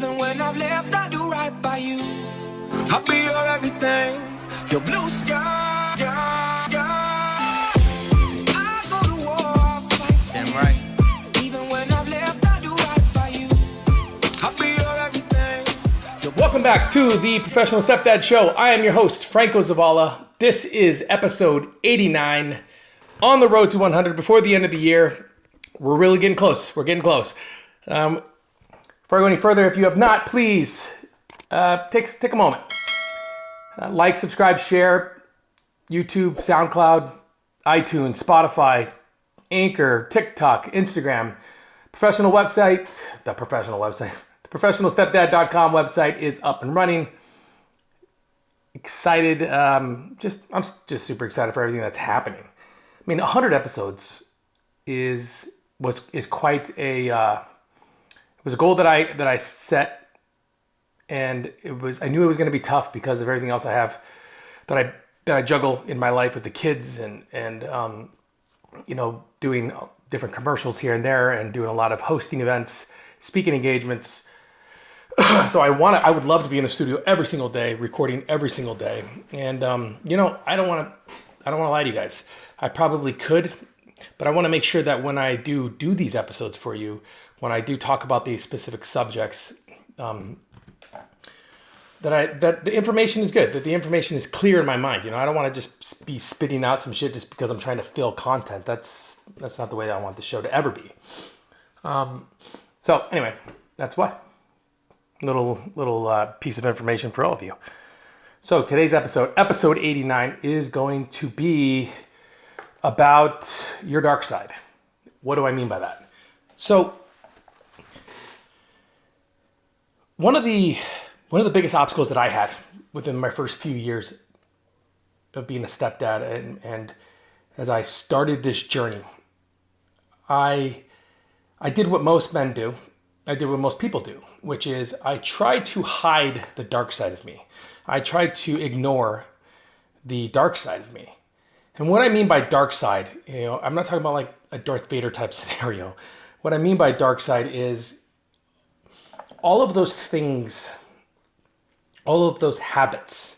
Even when I've left, I do right by you. I'll be your everything, your blue sky. I go to war, I'll fight. Damn right. Even when I've left, I do right by you. I'll be your everything. Welcome back to the Professional Stepdad Show. I am your host, Franco Zavala. This is episode 89, on the road to 100 before the end of the year. We're really getting close. We're getting close. Before I go any further, if you have not, please take a moment. Like, subscribe, share, YouTube, SoundCloud, iTunes, Spotify, Anchor, TikTok, Instagram, the professional professionalstepdad.com website is up and running. Excited. I'm just super excited for everything that's happening. I mean, 100 episodes is quite a it was a goal that I set, and I knew it was going to be tough because of everything else I have that I juggle in my life with the kids and doing different commercials here and there and doing a lot of hosting events, speaking engagements. So I would love to be in the studio every single day, recording every single day. And I don't want to lie to you guys. I probably could, but I want to make sure that when I do these episodes for you, when I do talk about these specific subjects, that the information is good, that the information is clear in my mind. I don't want to just be spitting out some shit just because I'm trying to fill content. That's not the way that I want the show to ever be. So anyway, that's why. Little piece of information for all of you. So today's episode 89, is going to be about your dark side. What do I mean by that? So one of the biggest obstacles that I had within my first few years of being a stepdad, and as I started this journey, I did what most men do. I did what most people do, which is I tried to hide the dark side of me. I tried to ignore the dark side of me. And what I mean by dark side, I'm not talking about like a Darth Vader type scenario. What I mean by dark side is all of those things, all of those habits,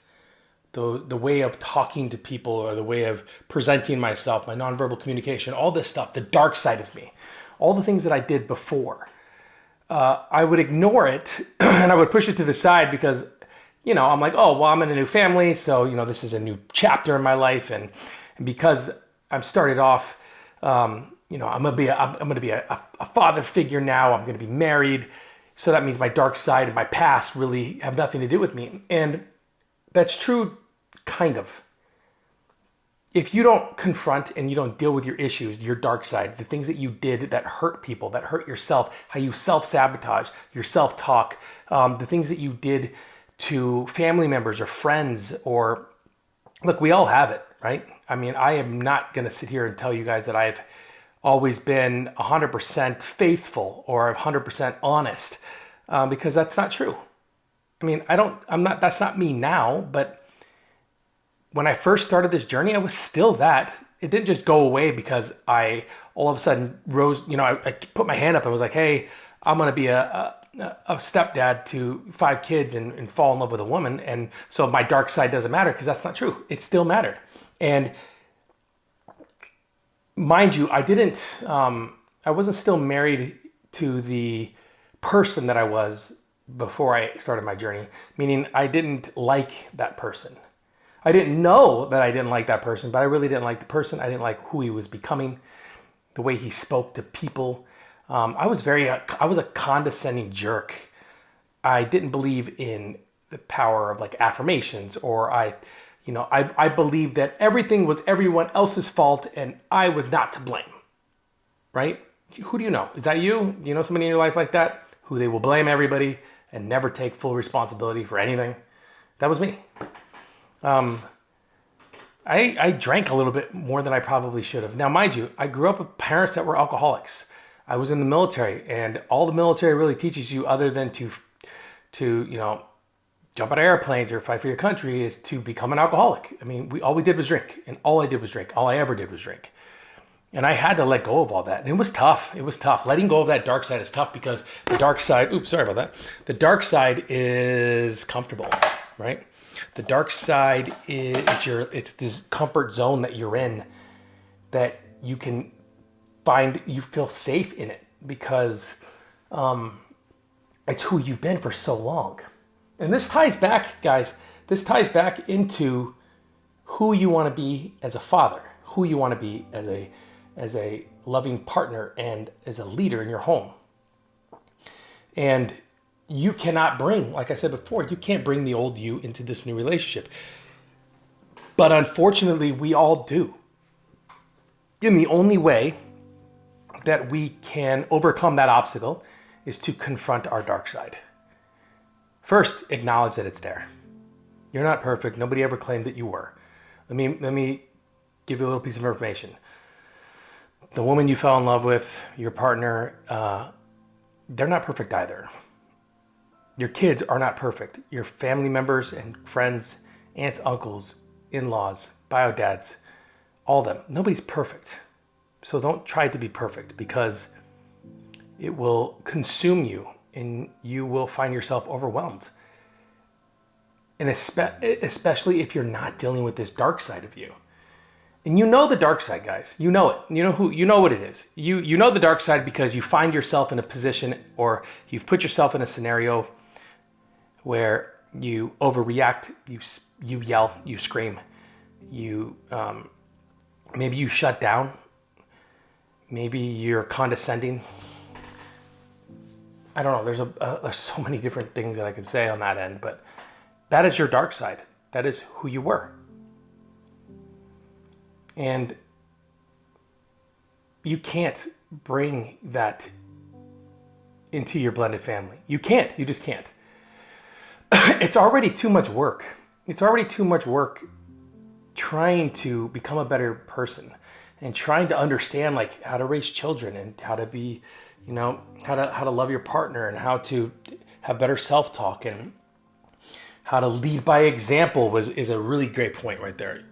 the way of talking to people or the way of presenting myself, my nonverbal communication, all this stuff, the dark side of me, all the things that I did before. I would ignore it and I would push it to the side because, I'm like, oh, well, I'm in a new family. So, this is a new chapter in my life. And because I'm started off, I'm going to be a father figure now. I'm going to be married. So that means my dark side and my past really have nothing to do with me. And that's true, kind of. If you don't confront and you don't deal with your issues, your dark side, the things that you did that hurt people, that hurt yourself, how you self-sabotage, your self-talk, the things that you did to family members or friends, or look, we all have it, right? I mean, I am not going to sit here and tell you guys that I've always been 100% faithful or 100% honest, because that's not true. I mean, that's not me now, but when I first started this journey, I was still that. It didn't just go away because I all of a sudden rose, I put my hand up and was like, hey, I'm going to be a stepdad to 5 kids and fall in love with a woman. And so my dark side doesn't matter, because that's not true. It still mattered. And mind you, I wasn't still married to the person that I was before I started my journey, meaning I didn't like that person. I didn't know that I didn't like that person, but I really didn't like the person. I didn't like who he was becoming, the way he spoke to people. I was a condescending jerk. I didn't believe in the power of like affirmations, or I believed that everything was everyone else's fault and I was not to blame, right? Who do you know? Is that you? Do you know somebody in your life like that, who they will blame everybody and never take full responsibility for anything? That was me. I drank a little bit more than I probably should have. Now, mind you, I grew up with parents that were alcoholics. I was in the military, and all the military really teaches you, other than to jump out of airplanes or fight for your country, is to become an alcoholic. I mean, all we did was drink, and all I did was drink. All I ever did was drink. And I had to let go of all that. And it was tough. It was tough. Letting go of that dark side is tough because the dark side, oops, sorry about that. The dark side is comfortable, right? The dark side is it's this comfort zone that you're in that you can find, you feel safe in it because it's who you've been for so long. And this ties back, guys, this ties back into who you want to be as a father, who you want to be as a loving partner and as a leader in your home. And you cannot bring, like I said before, you can't bring the old you into this new relationship. But unfortunately, we all do. And the only way that we can overcome that obstacle is to confront our dark side. First, acknowledge that it's there. You're not perfect. Nobody ever claimed that you were. Let me give you a little piece of information. The woman you fell in love with, your partner, they're not perfect either. Your kids are not perfect. Your family members and friends, aunts, uncles, in-laws, bio dads, all of them. Nobody's perfect. So don't try to be perfect because it will consume you and you will find yourself overwhelmed. And especially if you're not dealing with this dark side of you. And you know the dark side, guys. You know it. You know what it is. You know the dark side because you find yourself in a position or you've put yourself in a scenario where you overreact, you yell, you scream, you maybe you shut down, maybe you're condescending. I don't know. There's so many different things that I could say on that end, but that is your dark side. That is who you were. And you can't bring that into your blended family. You can't. You just can't. It's already too much work. It's already too much work trying to become a better person and trying to understand like how to raise children and how to be, how to love your partner and how to have better self-talk and how to lead by example is a really great point right there.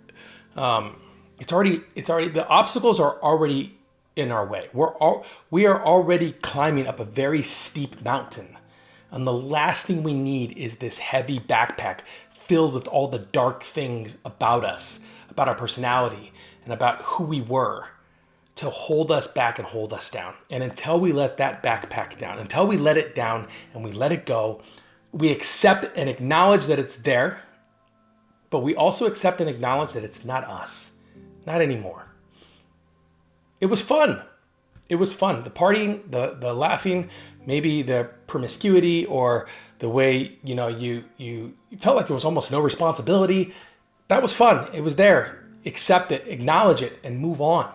It's already the obstacles are already in our way. We are already climbing up a very steep mountain. And the last thing we need is this heavy backpack filled with all the dark things about us, about our personality, and about who we were to hold us back and hold us down. And until we let that backpack down, until we let it down and we let it go, we accept and acknowledge that it's there, but we also accept and acknowledge that it's not us, not anymore. It was fun. It was fun. The partying, the laughing, maybe the promiscuity or the way, you felt like there was almost no responsibility. That was fun. It was there. Accept it, acknowledge it, and move on.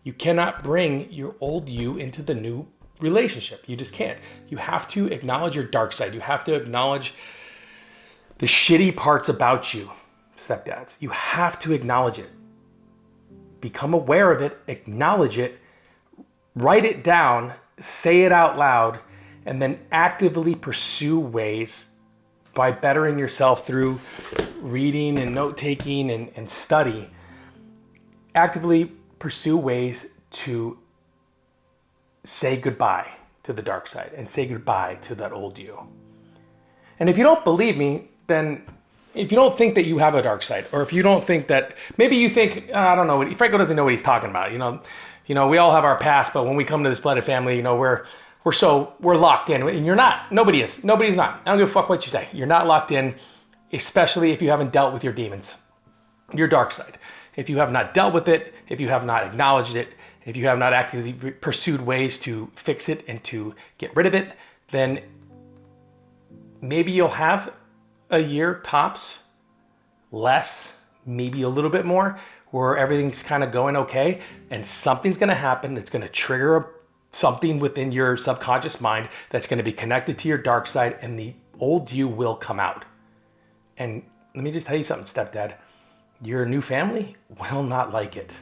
You cannot bring your old you into the new relationship. You just can't. You have to acknowledge your dark side. You have to acknowledge the shitty parts about you, stepdads. You have to acknowledge it. Become aware of it, acknowledge it, write it down, say it out loud, and then actively pursue ways by bettering yourself through reading and note-taking and study. Actively pursue ways to say goodbye to the dark side and say goodbye to that old you. And if you don't believe me, then if you don't think that you have a dark side, or if you don't think that, maybe you think, I don't know, Franco doesn't know what he's talking about. We all have our past, but when we come to this blended family, we're locked in, and you're not. Nobody is. Nobody's not. I don't give a fuck what you say. You're not locked in, especially if you haven't dealt with your demons, your dark side. If you have not dealt with it, if you have not acknowledged it, if you have not actively pursued ways to fix it and to get rid of it, then maybe you'll have a year tops, less, maybe a little bit more, where everything's kind of going okay, and something's going to happen that's going to trigger something within your subconscious mind that's going to be connected to your dark side, and the old you will come out. And let me just tell you something, stepdad. Your new family will not like it.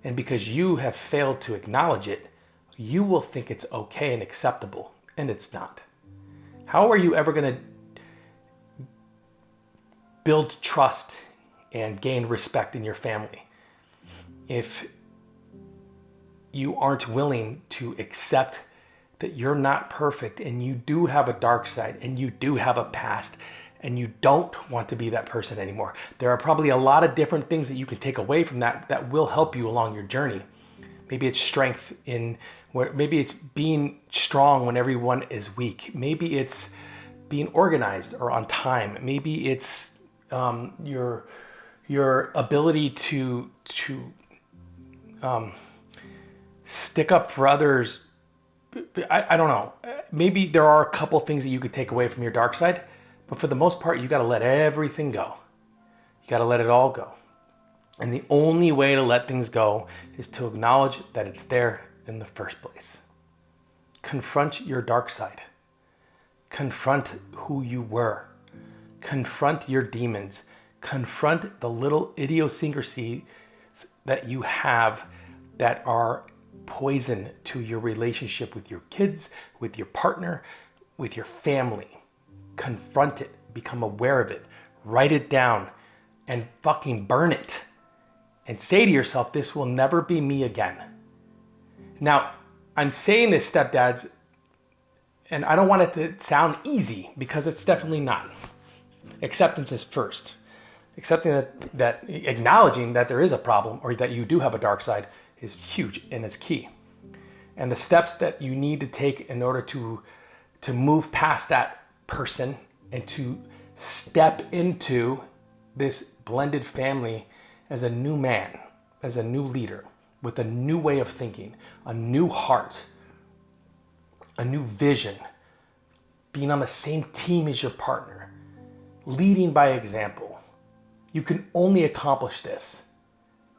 And because you have failed to acknowledge it, you will think it's okay and acceptable, and it's not. How are you ever going to build trust and gain respect in your family if you aren't willing to accept that you're not perfect and you do have a dark side and you do have a past and you don't want to be that person anymore. There are probably a lot of different things that you can take away from that will help you along your journey. Maybe it's strength in where, maybe it's being strong when everyone is weak. Maybe it's being organized or on time. Maybe it's your ability to stick up for others. I don't know. Maybe there are a couple things that you could take away from your dark side, but for the most part, you got to let everything go. You got to let it all go. And the only way to let things go is to acknowledge that it's there in the first place. Confront your dark side. Confront who you were. Confront your demons. Confront the little idiosyncrasies that you have that are poison to your relationship with your kids, with your partner, with your family. Confront it. Become aware of it. Write it down and fucking burn it. And say to yourself, this will never be me again. Now, I'm saying this, stepdads, and I don't want it to sound easy because it's definitely not. Acceptance is first. Accepting that acknowledging that there is a problem or that you do have a dark side is huge and it's key. And the steps that you need to take in order to move past that person and to step into this blended family as a new man, as a new leader, with a new way of thinking, a new heart, a new vision, being on the same team as your partner, leading by example. You can only accomplish this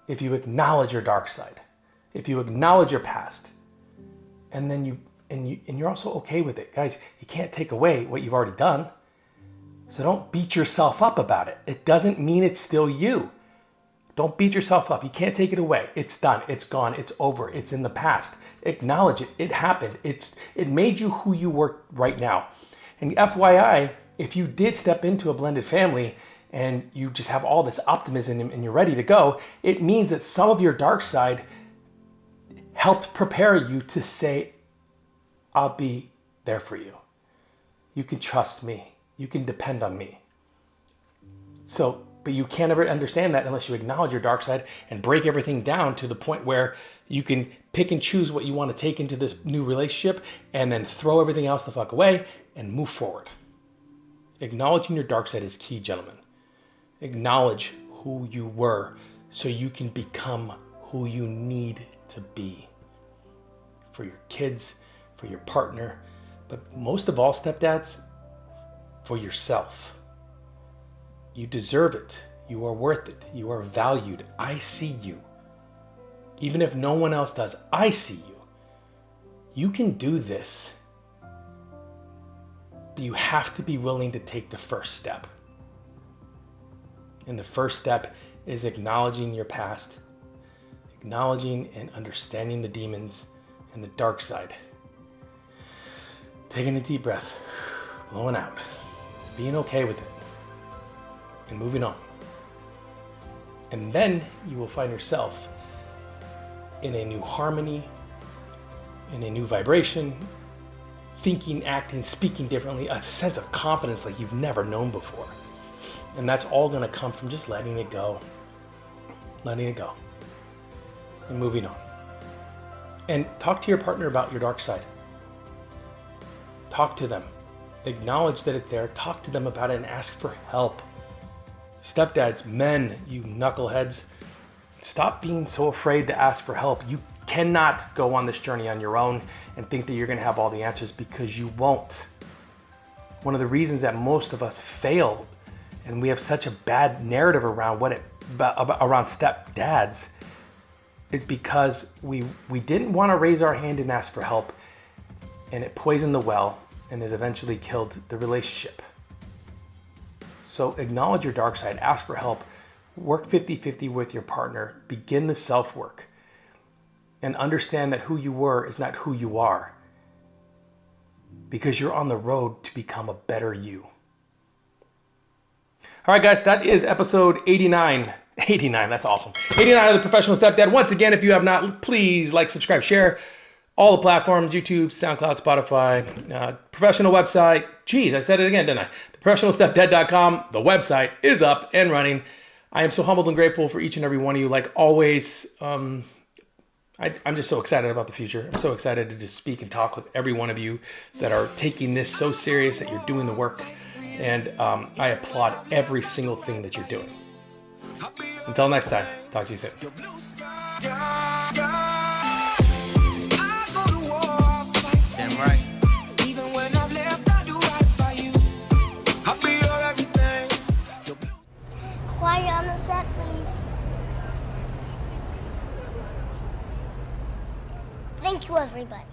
if you acknowledge your dark side, if you acknowledge your past, and then you're also okay with it. Guys, you can't take away what you've already done. So don't beat yourself up about it. It doesn't mean it's still you. Don't beat yourself up. You can't take it away. It's done. It's gone. It's over. It's in the past. Acknowledge it. It happened. It made you who you were right now. And FYI, if you did step into a blended family and you just have all this optimism and you're ready to go, it means that some of your dark side helped prepare you to say, I'll be there for you. You can trust me. You can depend on me. But you can't ever understand that unless you acknowledge your dark side and break everything down to the point where you can pick and choose what you want to take into this new relationship and then throw everything else the fuck away and move forward. Acknowledging your dark side is key, gentlemen. Acknowledge who you were so you can become who you need to be for your kids, for your partner, but most of all, stepdads, for yourself. You deserve it. You are worth it. You are valued. I see you. Even if no one else does, I see you. You can do this. But you have to be willing to take the first step. And the first step is acknowledging your past, acknowledging and understanding the demons and the dark side. Taking a deep breath, blowing out, being okay with it, and moving on. And then you will find yourself in a new harmony, in a new vibration, thinking, acting, speaking differently, a sense of confidence like you've never known before. And that's all going to come from just letting it go, and moving on. And talk to your partner about your dark side. Talk to them. Acknowledge that it's there. Talk to them about it and ask for help. Stepdads, men, you knuckleheads, stop being so afraid to ask for help. You cannot go on this journey on your own and think that you're going to have all the answers, because you won't. One of the reasons that most of us fail and we have such a bad narrative around around stepdads is because we didn't want to raise our hand and ask for help, and it poisoned the well, and it eventually killed the relationship. So acknowledge your dark side, ask for help, work 50-50 with your partner, begin the self-work, and understand that who you were is not who you are, because you're on the road to become a better you. All right, guys, that is episode 89 89, that's awesome. 89 of the Professional Stepdad. Once again, if you have not, please like, subscribe, share. All the platforms, YouTube, SoundCloud, Spotify, professional website. Geez, I said it again, didn't I? TheProfessionalStepdad.com. The website is up and running. I am so humbled and grateful for each and every one of you. Like always, I'm just so excited about the future. I'm so excited to just speak and talk with every one of you that are taking this so serious, that you're doing the work. And I applaud every single thing that you're doing. Until next time, talk to you soon. Damn right. Even when I've left, I do right by you. I'll be your everything. Quiet on the set, please. Thank you, everybody.